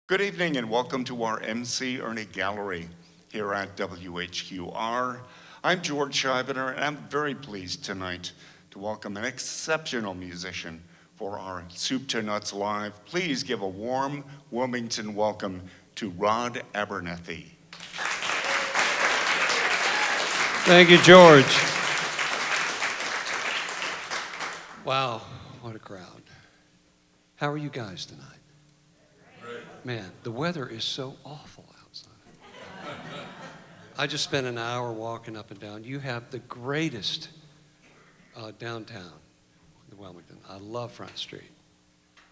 Good evening and welcome to our MC Erny Gallery here at WHQR. I'm George Scheibner and I'm very pleased tonight to welcome an exceptional musician for our Soup to Nuts Live. Please give a warm Wilmington welcome to Rod Abernethy. Thank you, George. Wow, what a crowd. How are you guys tonight? Man, the weather is so awful outside. I just spent an hour walking up and down. You have the greatest downtown in Wilmington. I love Front Street.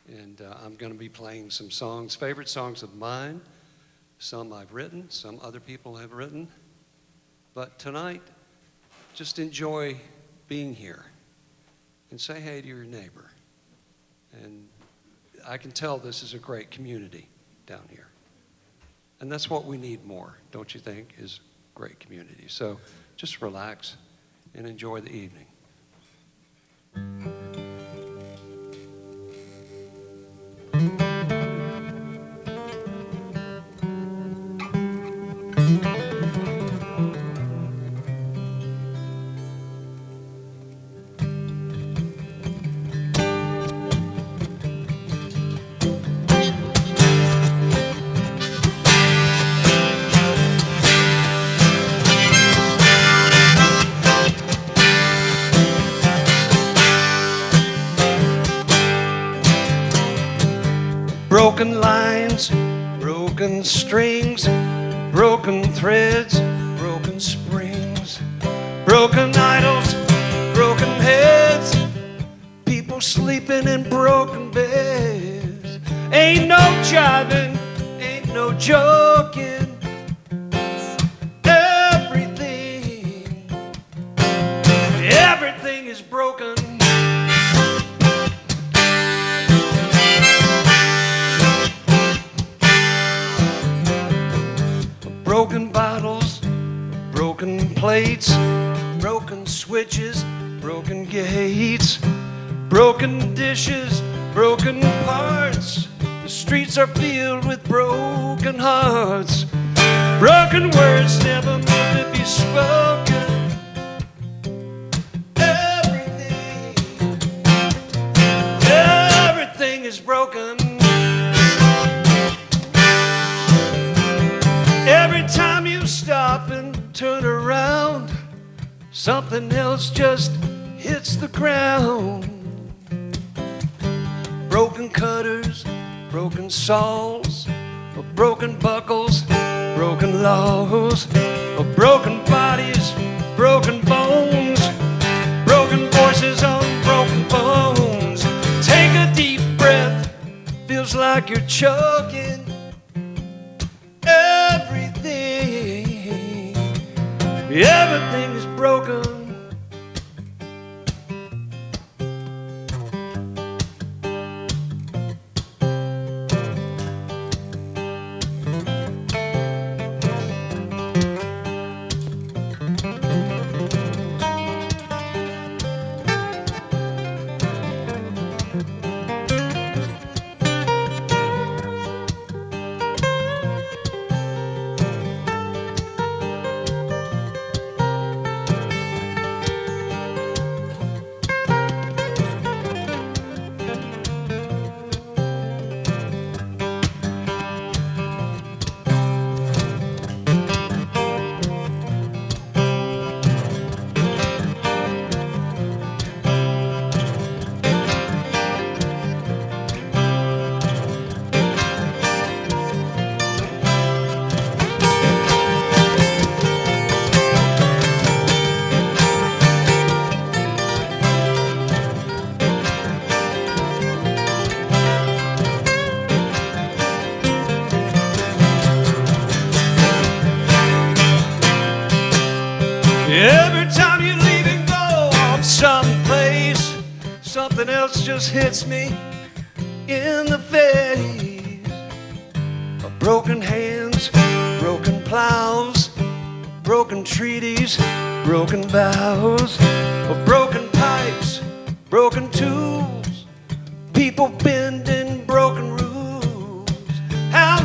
And I'm going to be playing some songs, favorite songs of mine. Some I've written, some other people have written. But tonight, just enjoy being here and say hey to your neighbor. And I can tell this is a great community down here. And that's what we need more, don't you think, is great community. So just relax and enjoy the evening. Broken lines, broken strings, broken threads, broken springs, broken idols, broken heads, people sleeping in broken beds. Ain't no jiving, ain't no joking, everything is broken. Broken bottles, broken plates, broken switches, broken gates, broken dishes, broken parts. The streets are filled with broken hearts. Broken words never meant to be spoken. Everything is broken. Every time you stop and turn around, something else just hits the ground. Broken cutters, broken saws, broken buckles, broken laws, broken bodies, broken bones, broken voices on broken bones. Take a deep breath, feels like you're choking. Everything is broken. Every time you leave and go off someplace, something else just hits me in the face. Broken hands, broken plows, broken treaties, broken vows, broken pipes, broken tools, people bending broken rules. How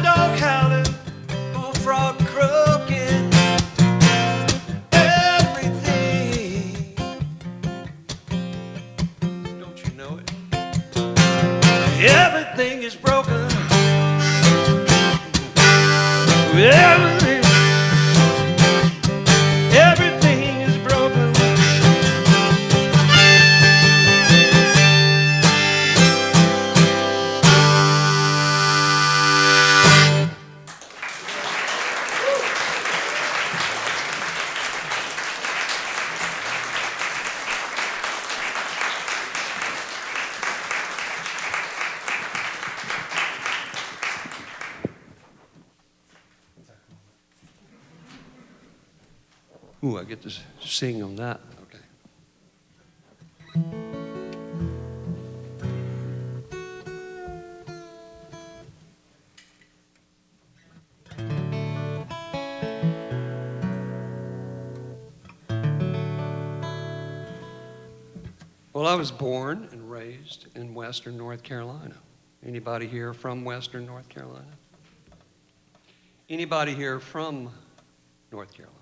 Everything, everything is broken. Ooh, I get to sing on that. Okay. Well, I was born and raised in Western North Carolina. Anybody here from Western North Carolina? Anybody here from North Carolina?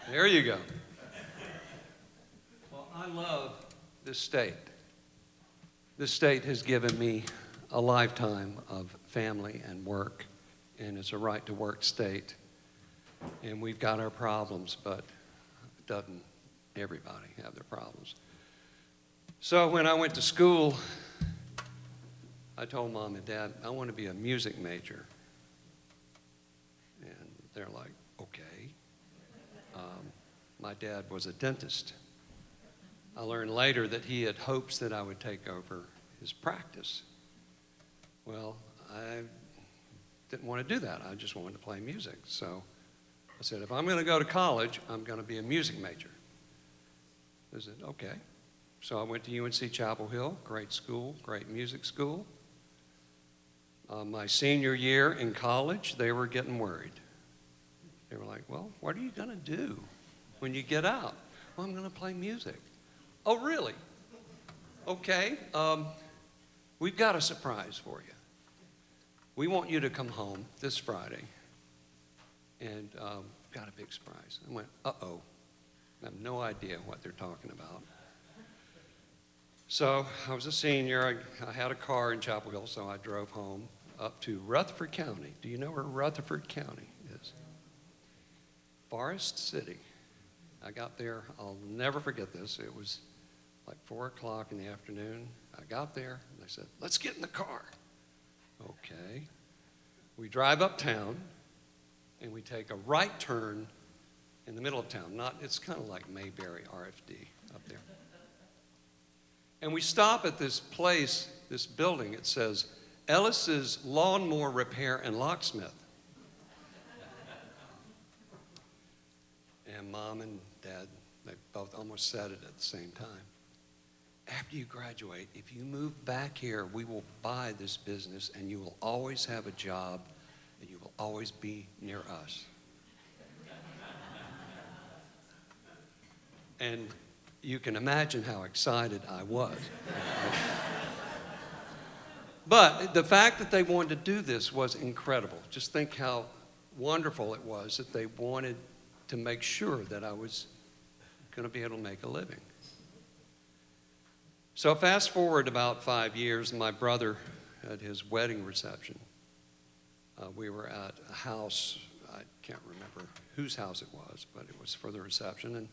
There you go. Well, I love this state. This state has given me a lifetime of family and work, and it's a right to work state. And we've got our problems, but doesn't everybody have their problems? So when I went to school, I told Mom and Dad, I want to be a music major. And they're like, okay. My dad was a dentist. I learned later that he had hopes that I would take over his practice. Well, I didn't want to do that. I just wanted to play music. So I said, if I'm going to go to college, I'm going to be a music major. They said, okay. So I went to UNC Chapel Hill, great school, great music school. My senior year in college, they were getting worried. They were like, well, what are you going to do when you get out? Well, I'm going to play music. Oh, really? Okay. We've got a surprise for you. We want you to come home this Friday, and got a big surprise. I went, uh-oh. I have no idea what they're talking about. So I was a senior. I had a car in Chapel Hill, so I drove home up to Rutherford County. Do you know where Rutherford County is? Forest City. I got there. I'll never forget this. It was like 4 o'clock in the afternoon. I got there, and they said, let's get in the car. Okay. We drive uptown, and we take a right turn in the middle of town. It's kind of like Mayberry RFD up there. And we stop at this place, this building. It says, Ellis's Lawnmower Repair and Locksmith. And Mom and Dad, they both almost said it at the same time. After you graduate, if you move back here, we will buy this business, and you will always have a job, and you will always be near us. And you can imagine how excited I was. But the fact that they wanted to do this was incredible. Just think how wonderful it was that they wanted to make sure that I was going to be able to make a living. So fast forward about 5 years, my brother at his wedding reception, we were at a house, I can't remember whose house it was, but it was for the reception, and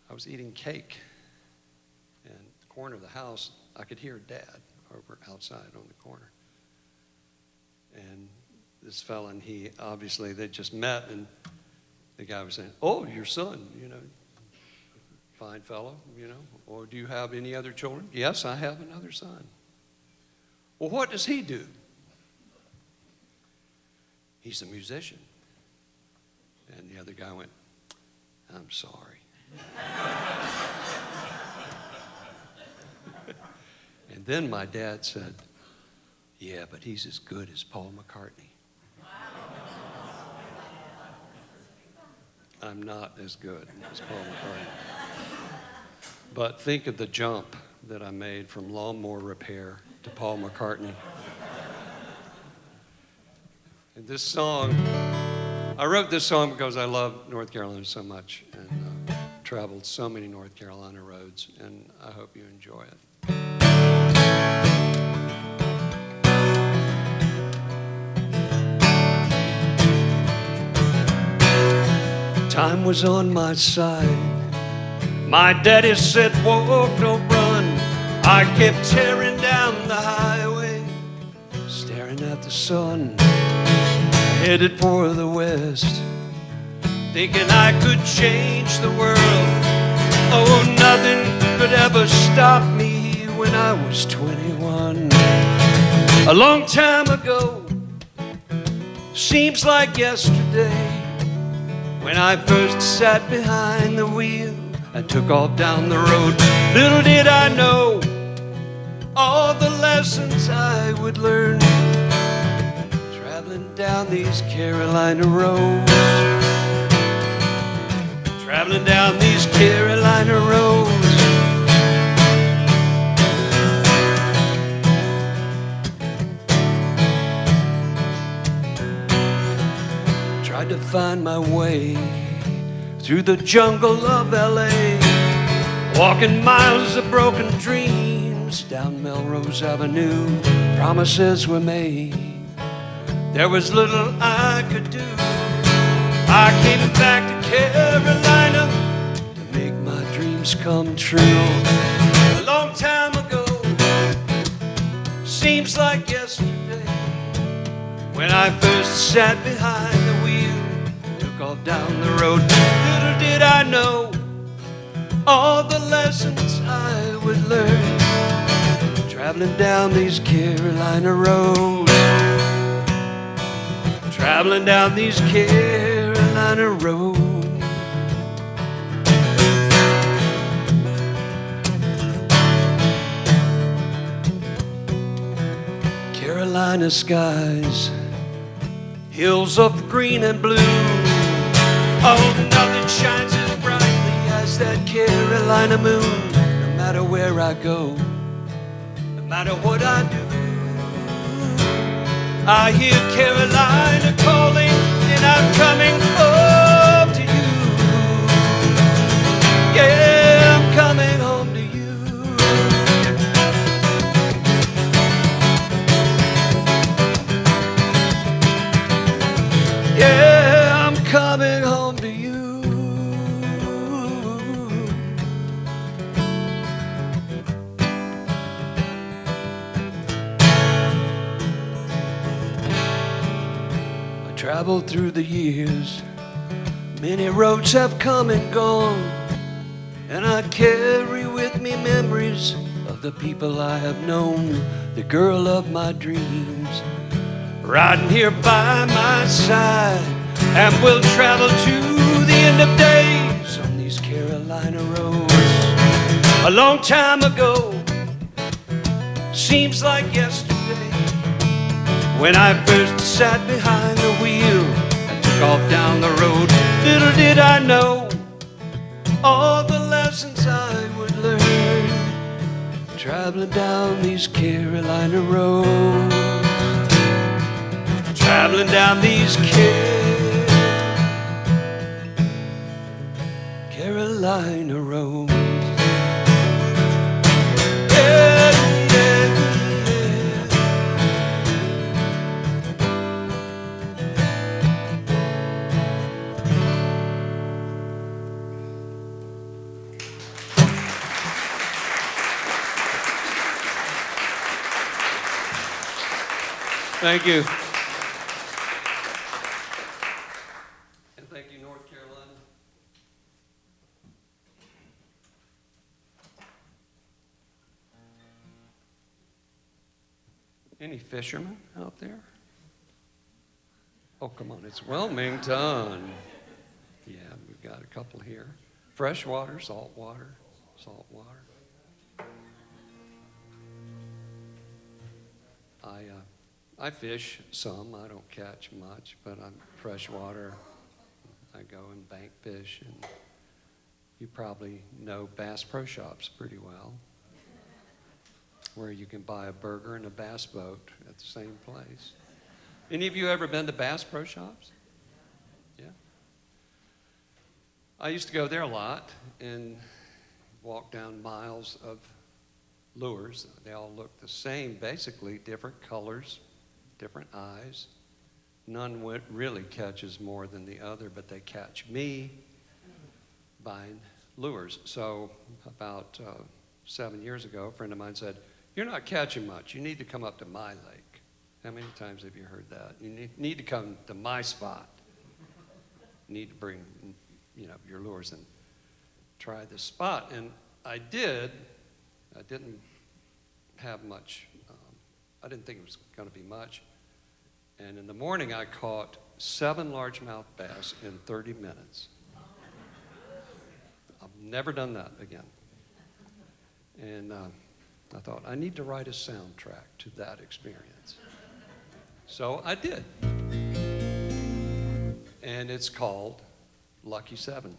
I was eating cake. And in the corner of the house, I could hear Dad over outside on the corner. And this fella and he, obviously, they just met, and the guy was saying, oh, your son, fine fellow, or do you have any other children? Yes, I have another son. Well, what does he do? He's a musician. And the other guy went, I'm sorry. And then my dad said, yeah, but he's as good as Paul McCartney. I'm not as good as Paul McCartney. But think of the jump that I made from lawnmower repair to Paul McCartney. And this song, I wrote this song because I love North Carolina so much, and traveled so many North Carolina roads, and I hope you enjoy it. time was on my side. My daddy said, walk, don't run. I kept tearing down the highway, staring at the sun, headed for the west, thinking I could change the world. Oh, nothing could ever stop me when I was 21. A long time ago, seems like yesterday, when I first sat behind the wheel and took off down the road. Little did I know all the lessons I would learn, traveling down these Carolina roads, traveling down these Carolina roads. Tried to find my way through the jungle of LA, walking miles of broken dreams down Melrose Avenue. Promises were made, there was little I could do. I came back to Carolina to make my dreams come true. A long time ago, seems like yesterday, when I first sat behind the wheel, took off down the road. Little did I know all the lessons I would learn, traveling down these Carolina roads, traveling down these Carolina roads. Carolina skies, hills of green and blue. Oh, nothing shines as brightly as that Carolina moon. No matter where I go, no matter what I do, I hear Carolina calling, and I'm coming home to you. Yeah, I'm coming home to you. Yeah, I'm coming home to you. I traveled through the years, many roads have come and gone, and I carry with me memories of the people I have known, the girl of my dreams, riding here by my side, and we'll travel to the end of days on these Carolina roads. A long time ago, seems like yesterday, when I first sat behind the wheel and took off down the road. Little did I know all the lessons I would learn, traveling down these Carolina roads, traveling down these Carolina roads. Yeah, yeah, yeah. Thank you. And thank you, North Carolina. Any fishermen out there? Oh, come on, it's Wilmington. Yeah, we've got a couple here. Fresh water, salt water, salt water. I fish some. I don't catch much, but I'm freshwater. I go and bank fish, and you probably know Bass Pro Shops pretty well, where you can buy a burger and a bass boat at the same place. Any of you ever been to Bass Pro Shops? Yeah. I used to go there a lot and walk down miles of lures. They all look the same, basically, different colors, different eyes. None really catches more than the other, but they catch me buying lures. So about 7 years ago, a friend of mine said, "You're not catching much. You need to come up to my lake." How many times have you heard that? You need to come to my spot. You need to bring, your lures and try this spot. And I did. I didn't have much. I didn't think it was going to be much. And in the morning, I caught 7 largemouth bass in 30 minutes. I've never done that again. And I thought, I need to write a soundtrack to that experience. So I did. And it's called Lucky 7.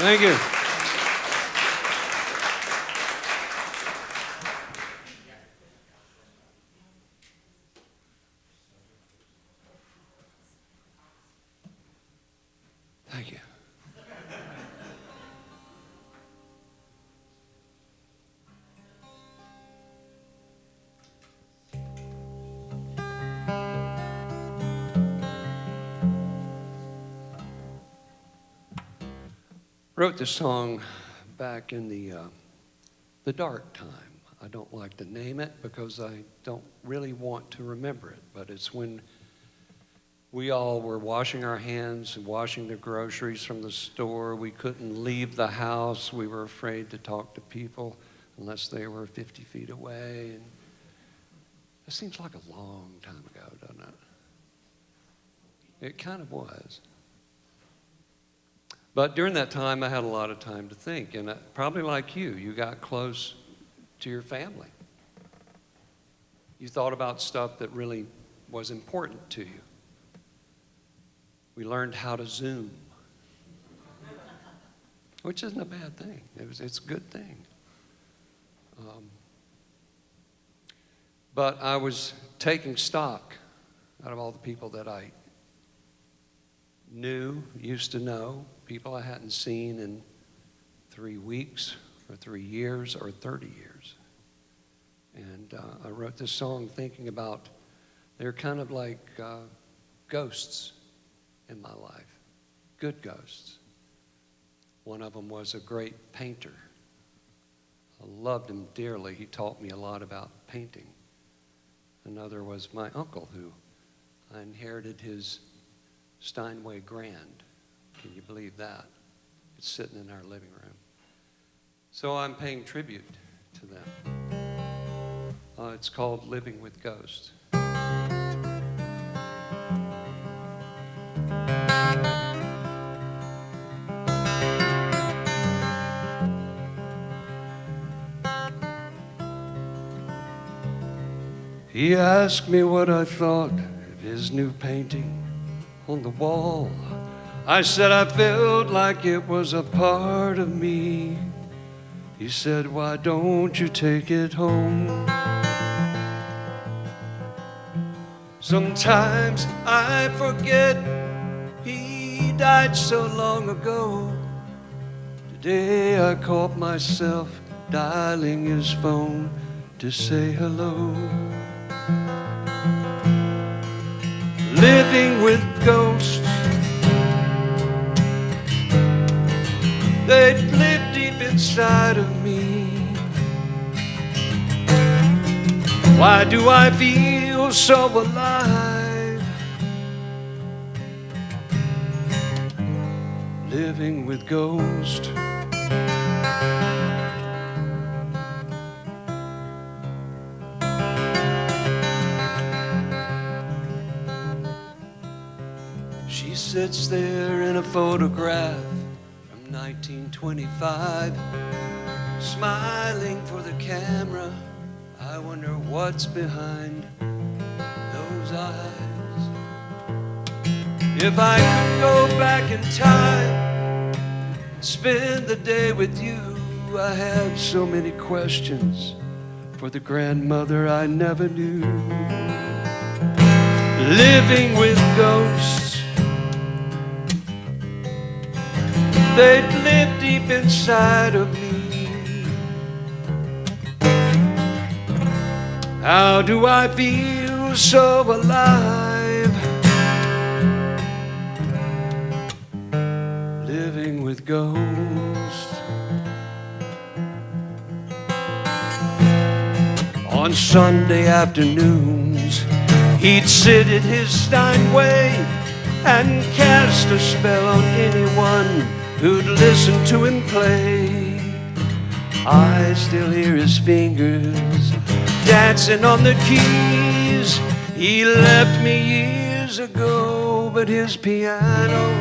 Thank you. Thank you. Wrote this song back in the dark time. I don't like to name it because I don't really want to remember it, but it's when We all were washing our hands and washing the groceries from the store. We couldn't leave the house. We were afraid to talk to people unless they were 50 feet away. And it seems like a long time ago, doesn't it? It kind of was. But during that time, I had a lot of time to think. And probably like you got close to your family. You thought about stuff that really was important to you. We learned how to Zoom, which isn't a bad thing. It's a good thing. But I was taking stock out of all the people that I knew, used to know, people I hadn't seen in 3 weeks or 3 years or 30 years. And I wrote this song thinking about, they're kind of like ghosts in my life, good ghosts. One of them was a great painter. I loved him dearly. He taught me a lot about painting. Another was my uncle, who I inherited his Steinway Grand. Can you believe that? It's sitting in our living room. So I'm paying tribute to them. It's called Living with Ghosts. He asked me what I thought of his new painting on the wall. I said I felt like it was a part of me. He said, why don't you take it home? Sometimes I forget he died so long ago. Today I caught myself dialing his phone to say hello. Living with ghosts, they live deep inside of me. Why do I feel so alive? Living with ghosts. She sits there in a photograph from 1925, smiling for the camera. I wonder what's behind those eyes. If I could go back in time and spend the day with you, I have so many questions for the grandmother I never knew. Living with ghosts, they live deep inside of me. How do I feel so alive? Living with ghosts. On Sunday afternoons, he'd sit at his Steinway and cast a spell on anyone who'd listen to him play. I still hear his fingers dancing on the keys. He left me years ago, but his piano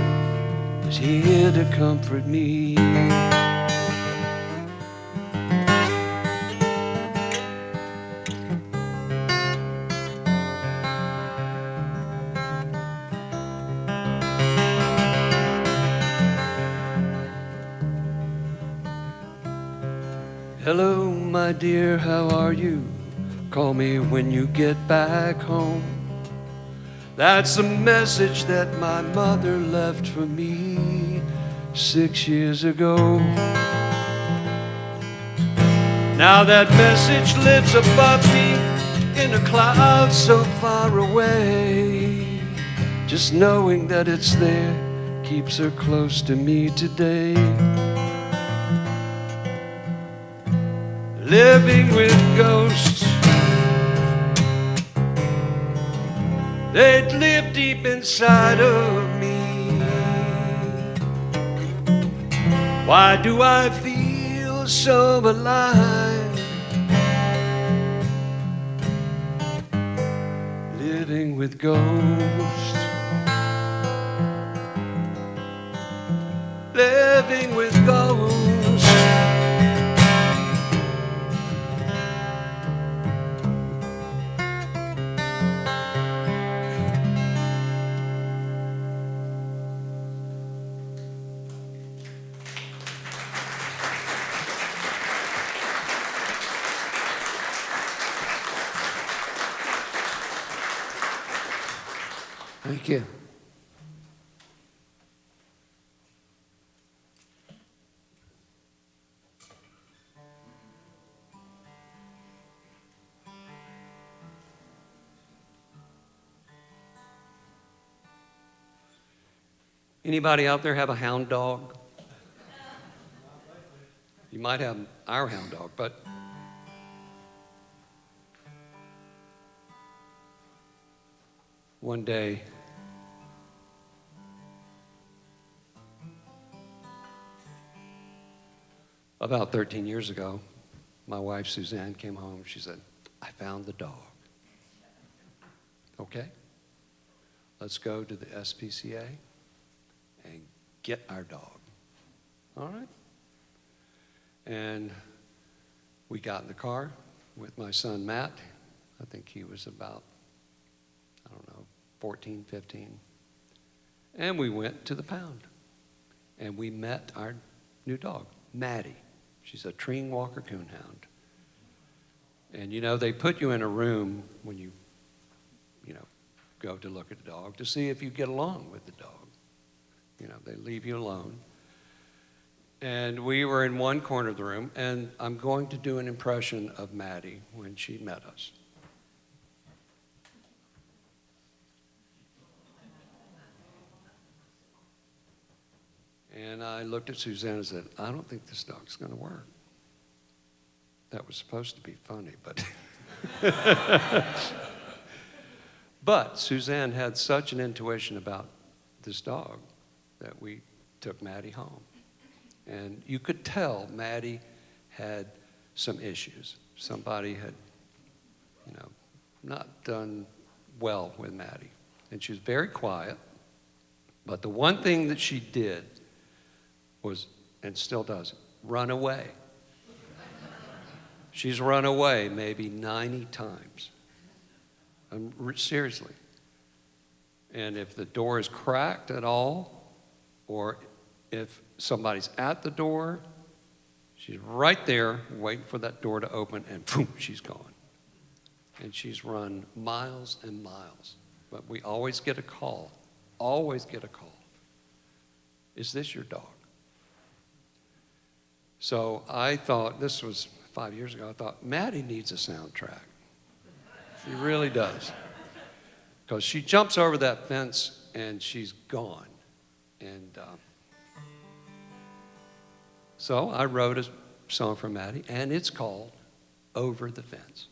is here to comfort me. Hello, my dear, how are you? Call me when you get back home. That's a message that my mother left for me 6 years ago. Now that message lives above me in a cloud so far away. Just knowing that it's there keeps her close to me today. Living with ghosts, they'd live deep inside of me. Why do I feel so alive, living with ghosts, living with ghosts? Thank you. Anybody out there have a hound dog? You might have our hound dog, but one day, about 13 years ago, my wife Suzanne came home. She said, "I found the dog." Okay, let's go to the SPCA and get our dog. All right. And we got in the car with my son Matt. I think he was about, 14, 15. And we went to the pound. And we met our new dog, Maddie. She's a Treeing Walker Coonhound. And they put you in a room when you go to look at the dog to see if you get along with the dog. They leave you alone. And we were in one corner of the room, and I'm going to do an impression of Maddie when she met us. And I looked at Suzanne and said, "I don't think this dog's going to work." That was supposed to be funny, but... But Suzanne had such an intuition about this dog that we took Maddie home. And you could tell Maddie had some issues. Somebody had, not done well with Maddie. And she was very quiet. But the one thing that she did was, and still does, run away. She's run away maybe 90 times. Seriously. And if the door is cracked at all, or if somebody's at the door, she's right there waiting for that door to open, and boom, she's gone. And she's run miles and miles. But we always get a call, "Is this your dog?" So I thought, this was 5 years ago, I thought, Maddie needs a soundtrack. She really does. Because she jumps over that fence and she's gone. And so I wrote a song for Maddie, and it's called "Over the Fence."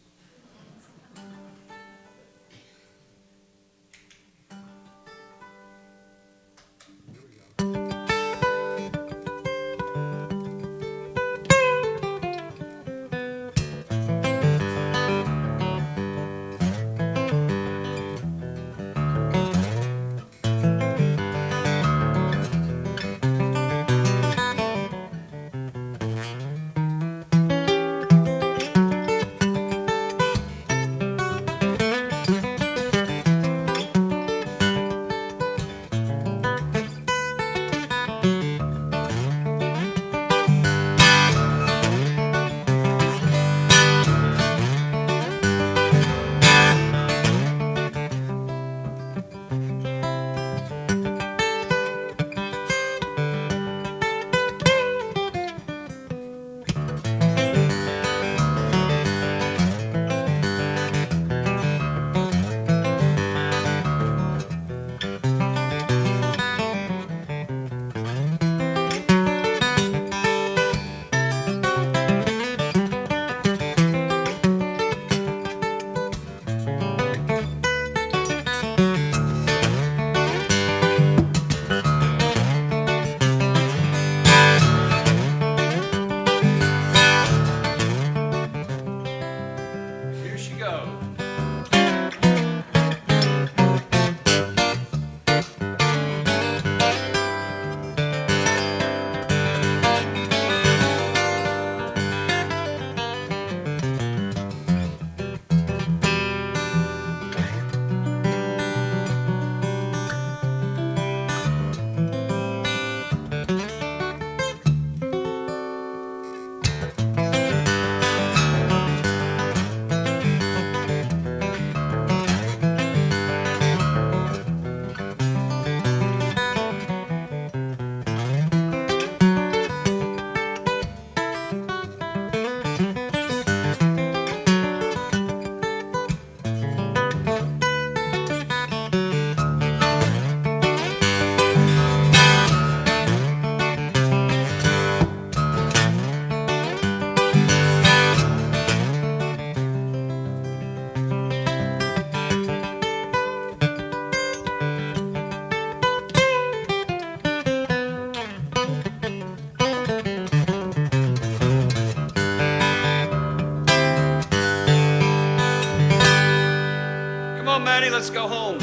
home.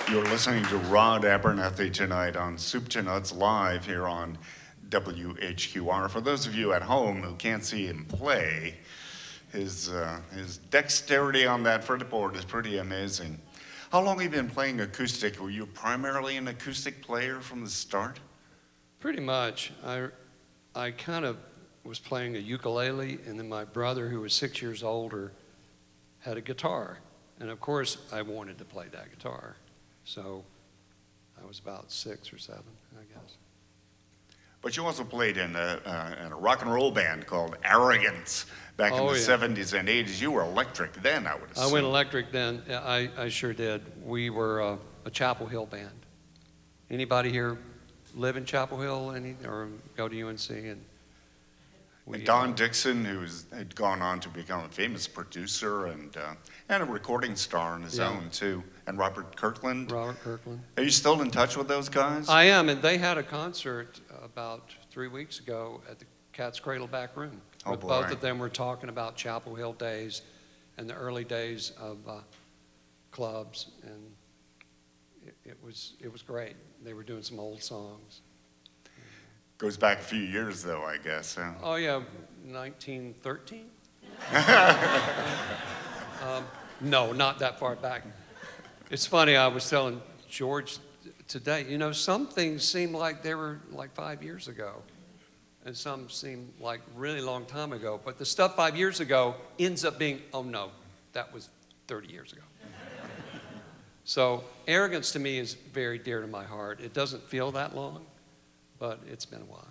You're listening to Rod Abernethy tonight on Soup to Nuts Live here on WHQR. For those of you at home who can't see him play, his dexterity on that fretboard is pretty amazing. How long have you been playing acoustic? Were you primarily an acoustic player from the start? Pretty much. I kind of was playing a ukulele, and then my brother, who was 6 years older, had a guitar. And of course, I wanted to play that guitar. So I was about 6 or 7, I guess. But you also played in a rock and roll band called Arrogance back in the 70s and 80s. You were electric then, I would assume. I went electric then. I sure did. We were a Chapel Hill band. Anybody here live in Chapel Hill or go to UNC? And Don Dixon, who had gone on to become a famous producer and a recording star on his own, too. And Robert Kirkland. Robert Kirkland. Are you still in touch with those guys? I am, and they had a concert about 3 weeks ago at the Cat's Cradle Back Room. Oh, both of them were talking about Chapel Hill days and the early days of clubs, and it was great. They were doing some old songs. Goes back a few years, though, I guess. Huh? Oh, yeah, 1913? No, not that far back. It's funny, I was telling George today, you know, some things seem like they were like 5 years ago, and some seem like really long time ago, but the stuff 5 years ago ends up being, oh no, that was 30 years ago. So Arrogance to me is very dear to my heart. It doesn't feel that long, but it's been a while.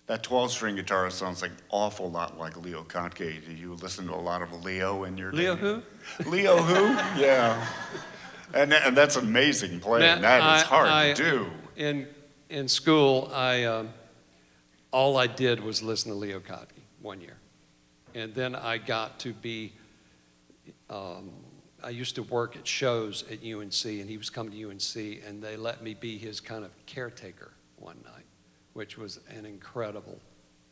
That 12-string guitar sounds like an awful lot like Leo Kottke. Do you listen to a lot of Leo in your day? Leo who? Leo who? Yeah. And that's amazing playing. That is hard to do. In school, all I did was listen to Leo Kottke 1 year. And then I got to be, I used to work at shows at UNC, and he was coming to UNC, and they let me be his kind of caretaker one night, which was an incredible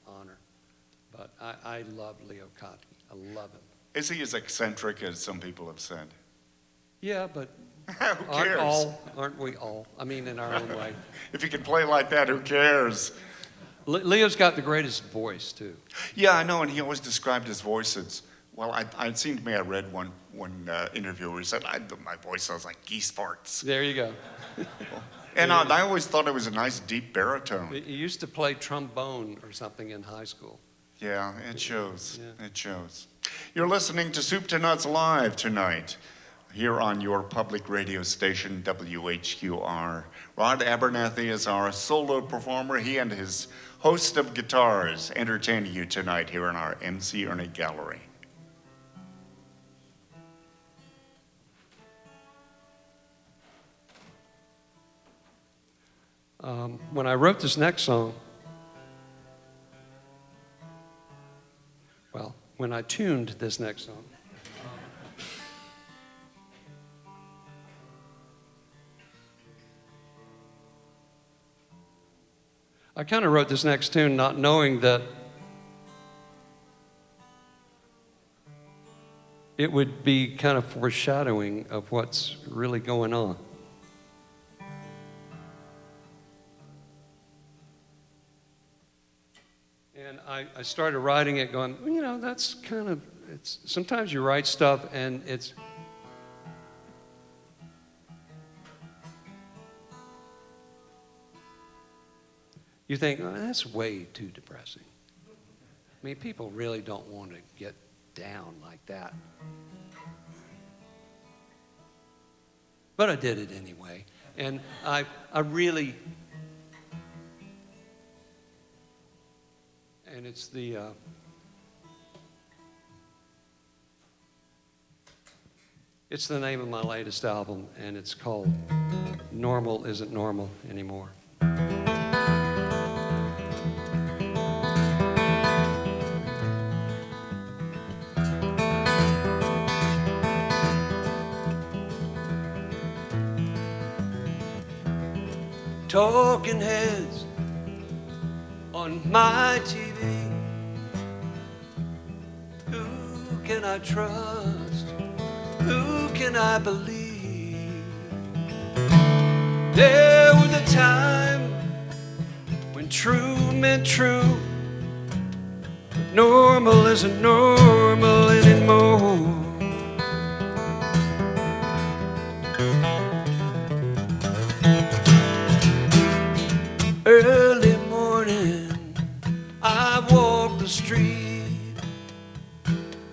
honor. But I love Leo Kottke. I love him. Is he as eccentric as some people have said? Yeah, but who cares? Aren't we all? I mean, in our own way. If he can play like that, who cares? Leo's got the greatest voice, too. Yeah, I know, and he always described his voice as, well, it seemed to me I read one interview where he said, my voice sounds like geese farts. There you go. And I always thought it was a nice deep baritone. He used to play trombone or something in high school. Yeah, it shows. Yeah. It shows. You're listening to Soup to Nuts Live tonight here on your public radio station, WHQR. Rod Abernethy is our solo performer. He and his host of guitars entertaining you tonight here in our MC Erny Gallery. When I wrote this next song, when I tuned this next song, I kind of wrote this next tune not knowing that it would be kind of foreshadowing of what's really going on. And I started writing it going, well, you know, that's kind of, sometimes you write stuff and you think, oh, that's way too depressing. I mean, people really don't want to get down like that. But I did it anyway. And I really, and it's the name of my latest album, and it's called Normal Isn't Normal Anymore. Talking heads on my TV. Who can I trust? Who can I believe? There was a time when true meant true. Normal isn't normal anymore. Early morning, I walk the street.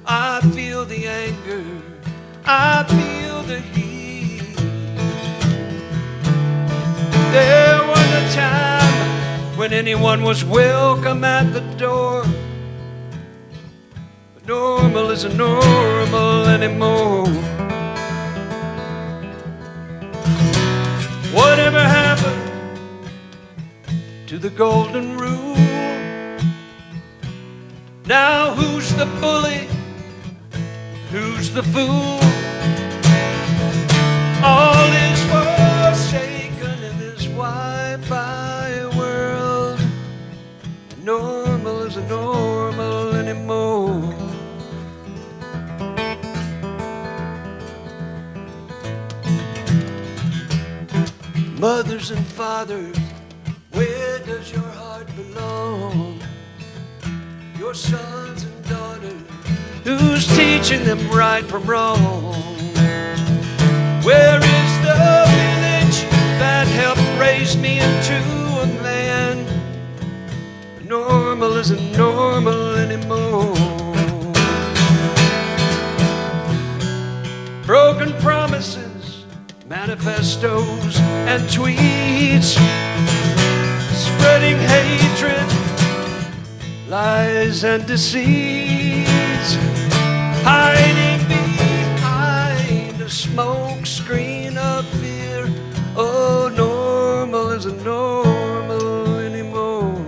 I feel the anger, I feel the heat. There was a time when anyone was welcome at the door. But normal isn't normal anymore. Whatever happened to the golden rule? Now who's the bully? Who's the fool? All is forsaken in this Wi-Fi world. And normal isn't normal anymore. Mothers and fathers, where does your heart belong? Your sons and daughters, who's teaching them right from wrong? Where is the village that helped raise me into a man? Normal isn't normal anymore. Broken promises, manifestos and tweets, spreading hatred, lies and deceits, hiding behind a smoke screen of fear. Oh, normal isn't normal anymore.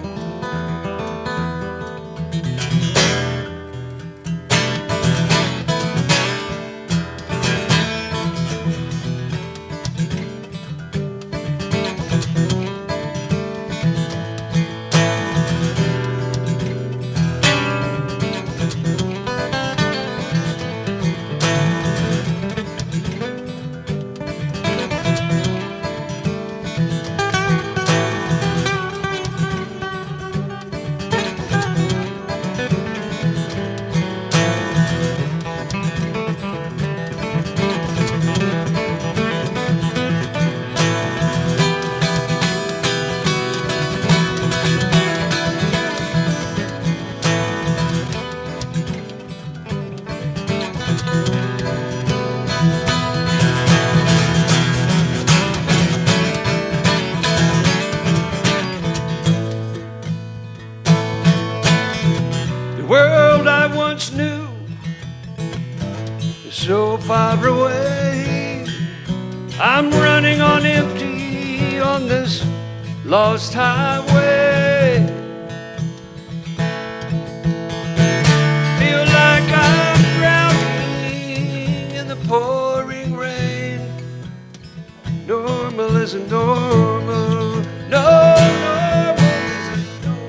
The world I once knew is so far away. I'm running on empty on this lost highway. Feel like I'm drowning in the pouring rain. Normal isn't normal. No, normal isn't normal.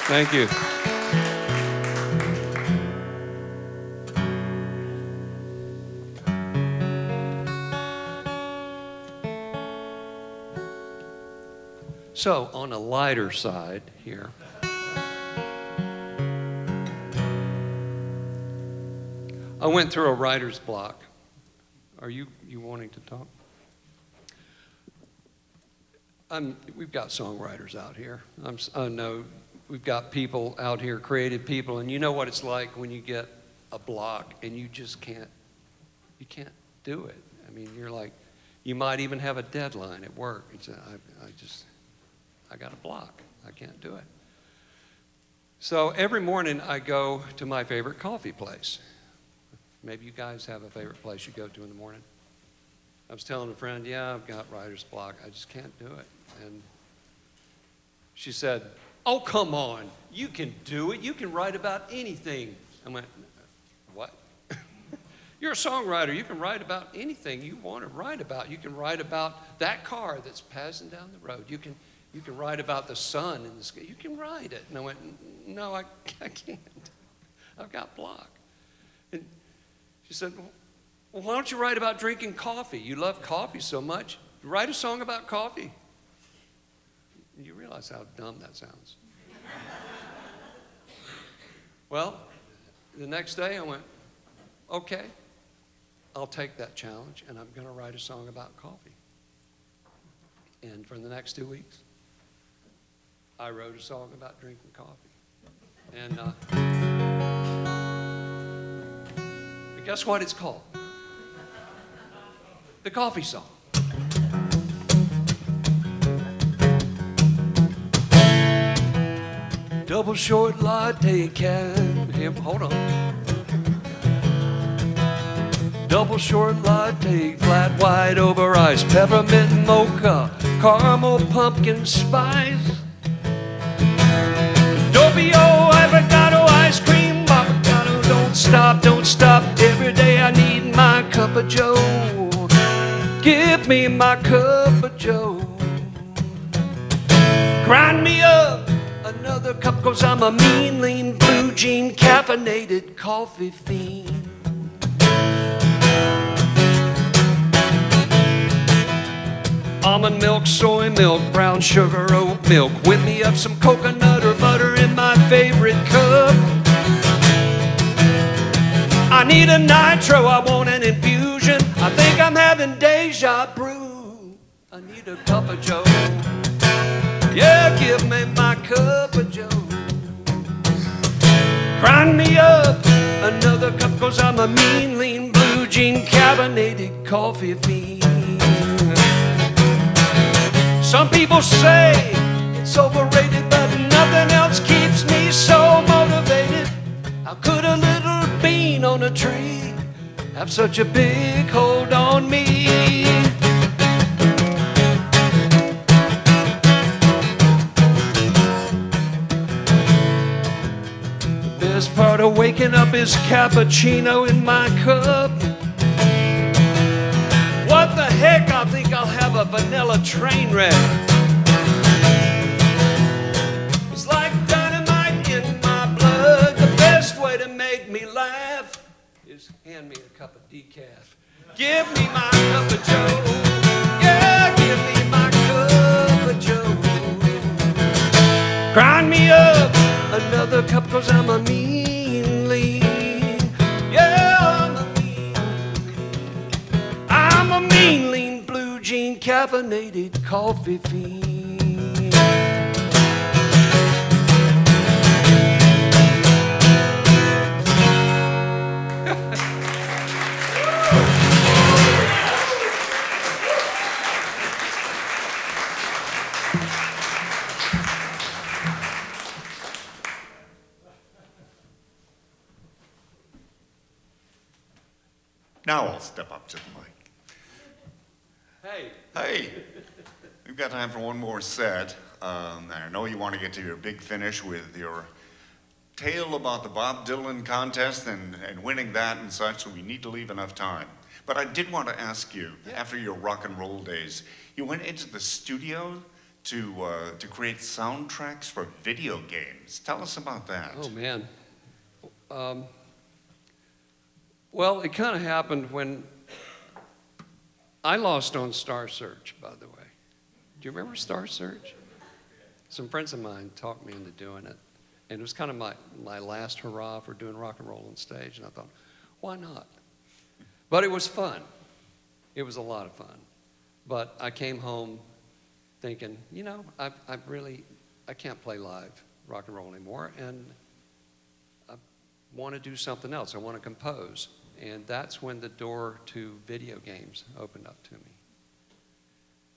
Thank you. So, on a lighter side here, I went through a writer's block. Are you wanting to talk? We've got songwriters out here. I know we've got people out here, creative people, and you know what it's like when you get a block and you just can't do it. I mean, you're like, you might even have a deadline at work. It's I got a block. I can't do it. So every morning I go to my favorite coffee place. Maybe you guys have a favorite place you go to in the morning. I was telling a friend, yeah, I've got writer's block. I just can't do it. And she said, oh, come on. You can do it. You can write about anything. I went, what? You're a songwriter. You can write about anything you want to write about. You can write about that car that's passing down the road. You can write about the sun in the sky. You can write it. And I went, no, I can't. I've got block. And she said, well, why don't you write about drinking coffee? You love coffee so much. Write a song about coffee. You realize how dumb that sounds. Well, the next day I went, okay, I'll take that challenge and I'm going to write a song about coffee. And for the next 2 weeks, I wrote a song about drinking coffee. And but guess what it's called? The Coffee Song. Double short latte hold on. Double short latte, flat white over ice, peppermint mocha, caramel pumpkin spice. Doppio, avocado, ice cream, avocado, don't stop. Every day I need my cup of joe. Give me my cup of joe. Grind me up another cup, 'cause I'm a mean, lean, blue jean, caffeinated coffee fiend. Almond milk, soy milk, brown sugar, oat milk. Whip me up some coconut or butter in my favorite cup. I need a nitro, I want an infusion. I think I'm having deja brew. I need a cup of joe. Yeah, give me my cup of joe. Grind me up another cup, 'cause I'm a mean, lean, blue jean, caffeinated coffee fiend. Some people say it's overrated, but nothing else keeps me so motivated. How could a little bean on a tree have such a big hold on me? The best part of waking up is cappuccino in my cup. What the heck, I think I'll have a vanilla train wreck. It's like dynamite in my blood. The best way to make me laugh is hand me a cup of decaf. Give me my cup of joe. Yeah, give me my cup of joe. Grind me up another cup, 'cause I'm a mean, lean. Yeah, I'm a mean, lean, blue jean, caffeinated coffee fiend. Now I'll step up to the mic. Hey, we've got time for one more set. And I know you want to get to your big finish with your tale about the Bob Dylan contest and winning that and such, so we need to leave enough time. But I did want to ask you, after your rock and roll days, you went into the studio to create soundtracks for video games. Tell us about that. Oh, man. Well, it kind of happened when I lost on Star Search, by the way. Do you remember Star Search? Some friends of mine talked me into doing it. And it was kind of my last hurrah for doing rock and roll on stage. And I thought, why not? But it was fun. It was a lot of fun. But I came home thinking, you know, I can't play live rock and roll anymore. And I want to do something else. I want to compose. And that's when the door to video games opened up to me.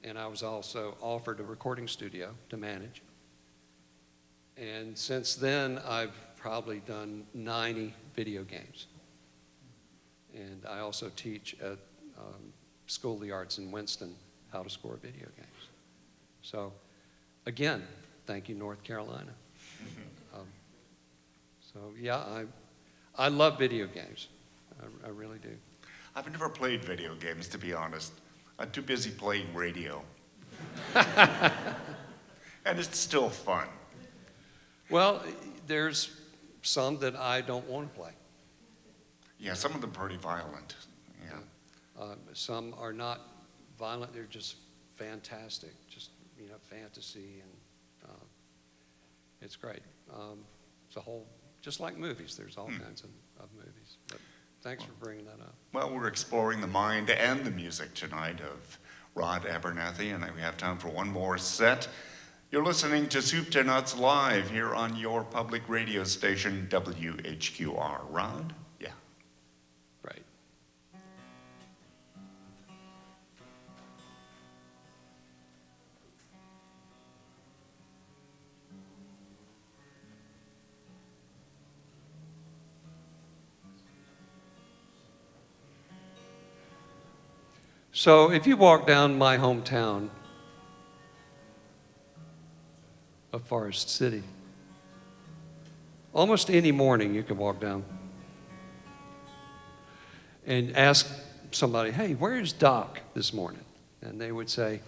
And I was also offered a recording studio to manage. And since then, I've probably done 90 video games. And I also teach at School of the Arts in Winston how to score video games. So, again, thank you, North Carolina. So, yeah, I love video games. I really do. I've never played video games, to be honest. I'm too busy playing radio. And it's still fun. Well, there's some that I don't want to play. Yeah, some of them pretty violent. Yeah. Some are not violent, they're just fantastic, just, fantasy, and it's great. It's a whole, just like movies, there's all kinds of movies. But thanks for bringing that up. Well, we're exploring the mind and the music tonight of Rod Abernethy, and we have time for one more set. You're listening to Soup to Nuts Live here on your public radio station, WHQR. Rod? Yeah. Right. So if you walk down my hometown of Forest City, almost any morning you can walk down and ask somebody, hey, where's Doc this morning? And they would say,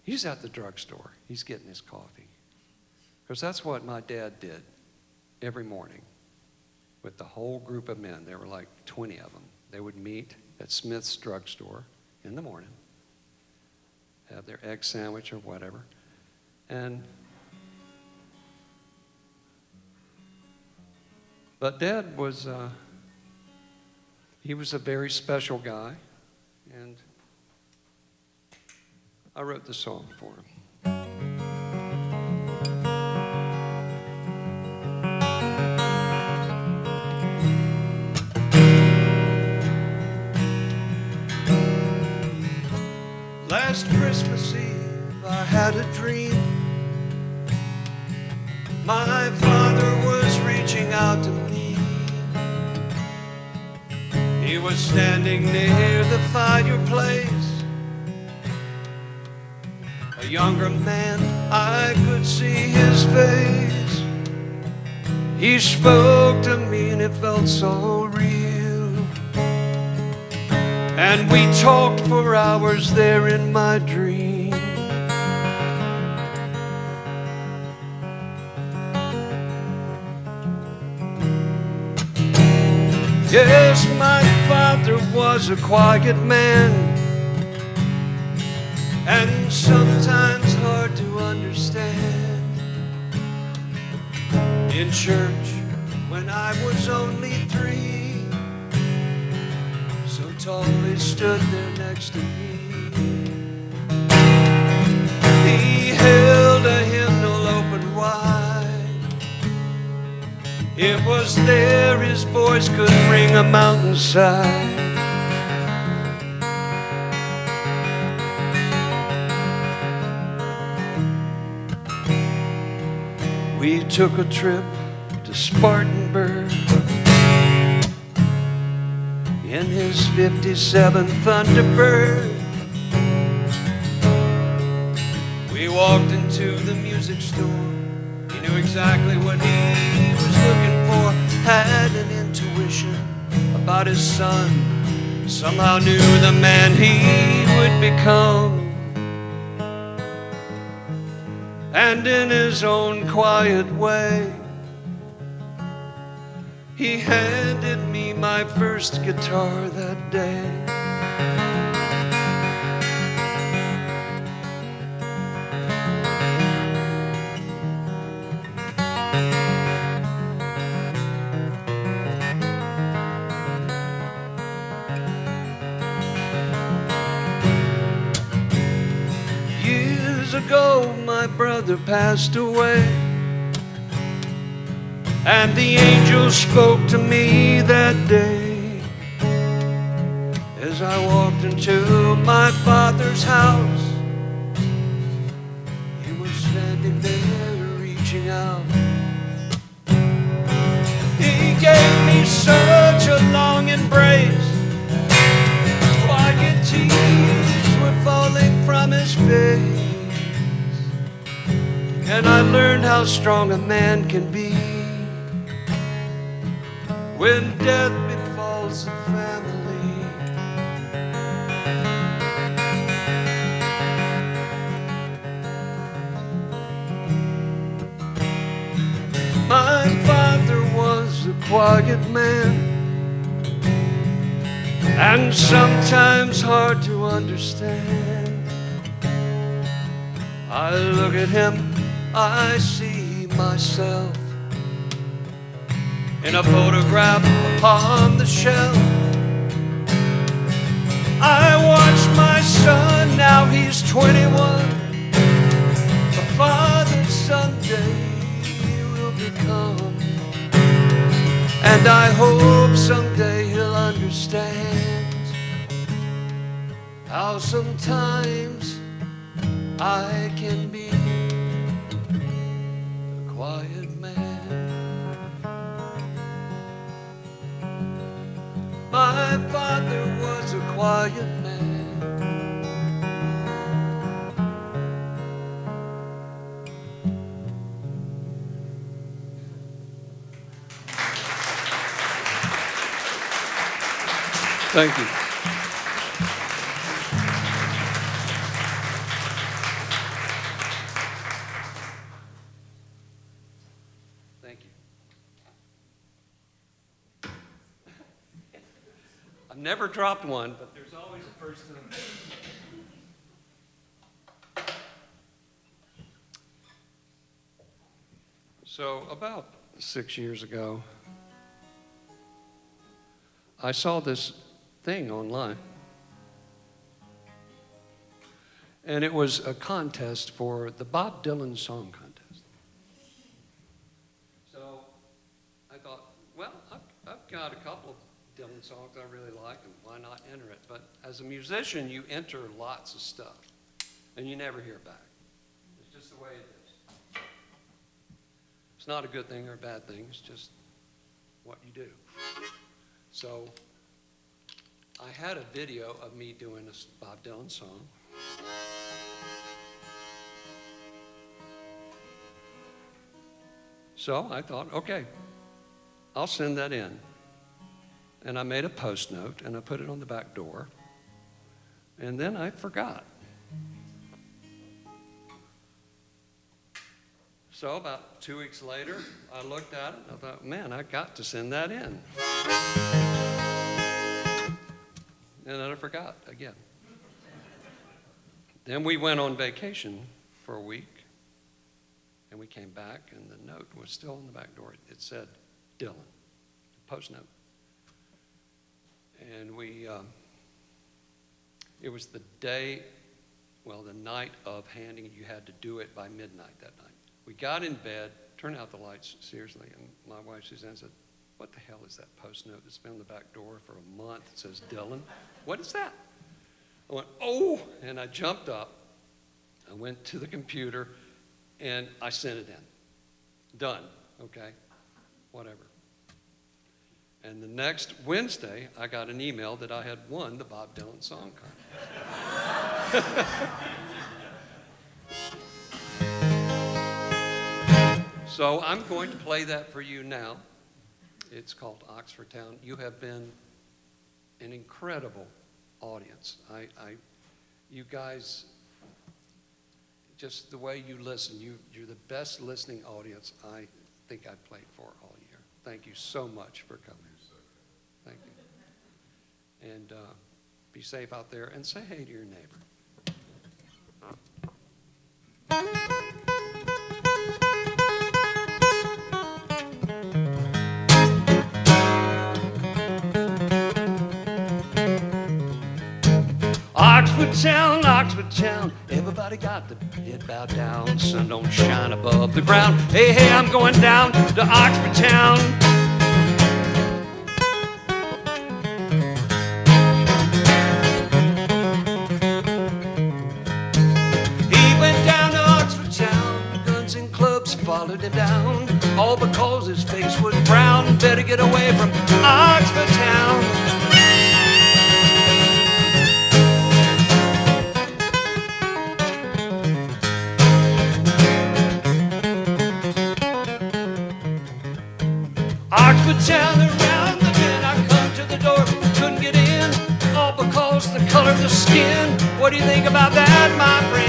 he's at the drugstore. He's getting his coffee. Because that's what my dad did every morning with the whole group of men. There were like 20 of them. They would meet at Smith's drugstore in the morning, have their egg sandwich or whatever, but Dad was, he was a very special guy, and I wrote the song for him. Last Christmas Eve, I had a dream. My father was reaching out to me. He was standing near the fireplace. A younger man, I could see his face. He spoke to me and it felt so real. And we talked for hours there in my dream. Yes, my father was a quiet man, and sometimes hard to understand. In church, when I was only 3, so tall he stood there next to me. He held a hymnal open wide. It was there his voice could ring a mountainside. We took a trip to Spartanburg in his 57 Thunderbird. We walked into the music store. He knew exactly what he was looking for. Had an intuition about his son. Somehow knew the man he would become. And in his own quiet way, he handed me my first guitar that day. Years ago, my brother passed away, and the angel spoke to me that day. As I walked into my father's house, he was standing there reaching out. and I learned how strong a man can be when death befalls the family. My father was a quiet man, and sometimes hard to understand. I look at him, I see myself in a photograph upon the shelf. I watch my son, now he's 21. A father someday he will become, and I hope someday he'll understand how sometimes I can be a quiet man. My father was a quiet man. Thank you. Thank you. I've never dropped one, but there's always a first time. So about 6 years ago, I saw this thing online. And it was a contest for the Bob Dylan Song Contest. So I thought, well, I've got a couple of Dylan songs I really like, and why not enter it? But as a musician, you enter lots of stuff, and you never hear back. It's just the way it is. It's not a good thing or a bad thing, it's just what you do. So I had a video of me doing a Bob Dylan song. So I thought, okay, I'll send that in. And I made a post note and I put it on the back door. And then I forgot. So about 2 weeks later, I looked at it and I thought, man, I got to send that in. And then I forgot again. Then we went on vacation for a week, and we came back, and the note was still on the back door. It said, Dylan, post note. And it was the day, well, the night of handing, you had to do it by midnight that night. We got in bed, turned out the lights, seriously, and my wife Suzanne said, what the hell is that post note that's been on the back door for a month? It says, Dylan, what is that? I went, oh, and I jumped up. I went to the computer, and I sent it in. Done, okay, whatever. And the next Wednesday, I got an email that I had won the Bob Dylan Song Contest. So I'm going to play that for you now. It's called Oxford Town. You have been an incredible audience. You guys, just the way you listen, you're the best listening audience I think I've played for all year. Thank you so much for coming. Thank you. And be safe out there and say hey to your neighbor. Oxford town, everybody got the head bowed down. Sun don't shine above the ground. Hey, hey, I'm going down to Oxford town. He went down to Oxford town, guns and clubs followed him down. All because his face was brown. Better get away from Oxford town. Oxford town around the bend. I come to the door, couldn't get in, all because the color of the skin. What do you think about that, my friend?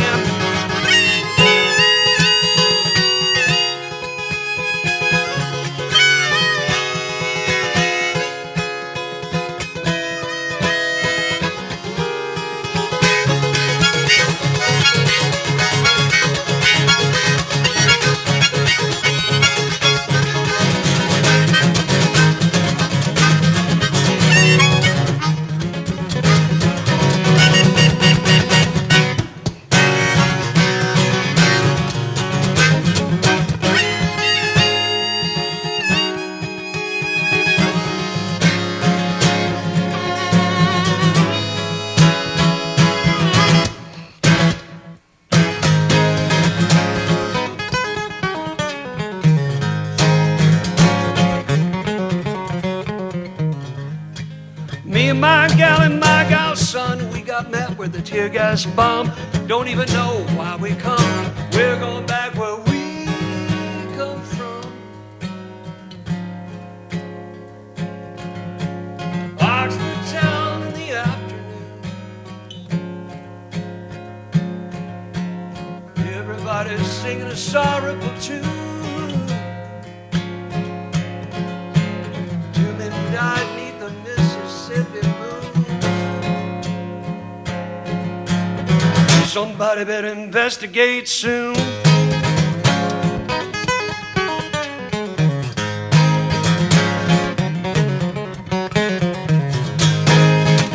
Me and my gal and my gal's son, we got met with a tear gas bomb. Don't even know why we come. We're going back where we come from. Oxford town in the afternoon. Everybody's singing a sorrowful tune. Two men died neath the Mississippi moon. Somebody better investigate soon.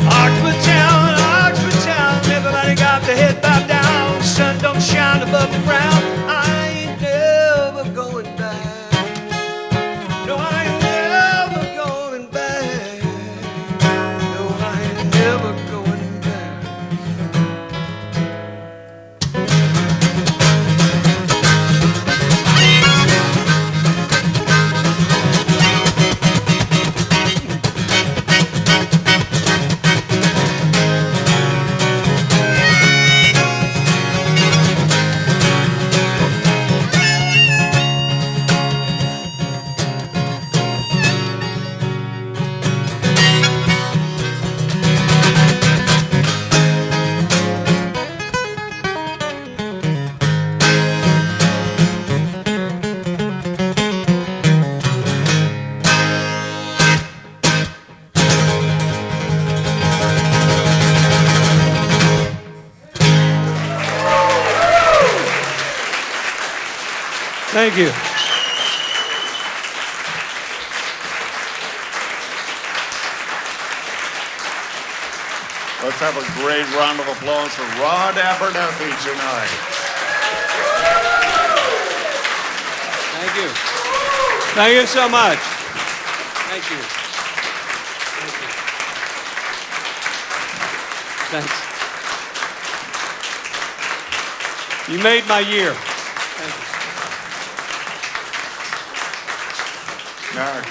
Oxford town, everybody got their head bowed down. Sun don't shine above the ground. I ain't never going back. No, I ain't never going back. No, I ain't never going back. Thank you. Let's have a great round of applause for Rod Abernethy tonight. Thank you. Thank you so much. Thank you. Thank you. Thanks. You made my year. Thank you. Now,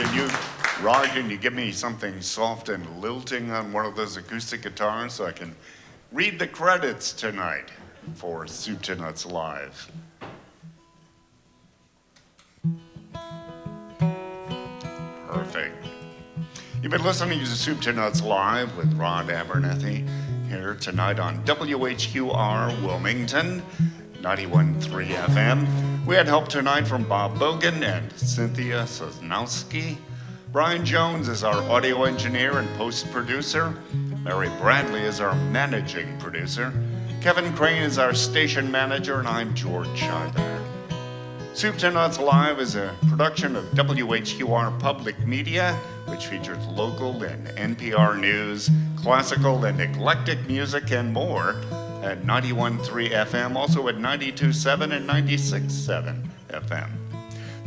Rod, can you give me something soft and lilting on one of those acoustic guitars so I can read the credits tonight for Soup to Nuts Live? Perfect. You've been listening to Soup to Nuts Live with Rod Abernethy here tonight on WHQR Wilmington, 91.3 FM. We had help tonight from Bob Bogan and Cynthia Sosnowski. Brian Jones is our audio engineer and post-producer. Mary Bradley is our managing producer. Kevin Crane is our station manager, and I'm George Scheiber. Soup to Nuts Live is a production of WHQR Public Media, which features local and NPR news, classical and eclectic music, and more at 91.3 FM, also at 92.7 and 96.7 FM.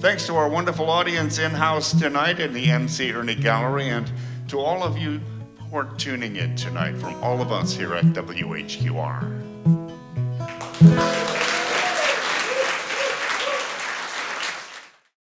Thanks to our wonderful audience in-house tonight in the MC Erny Gallery, and to all of you who are tuning in tonight from all of us here at WHQR.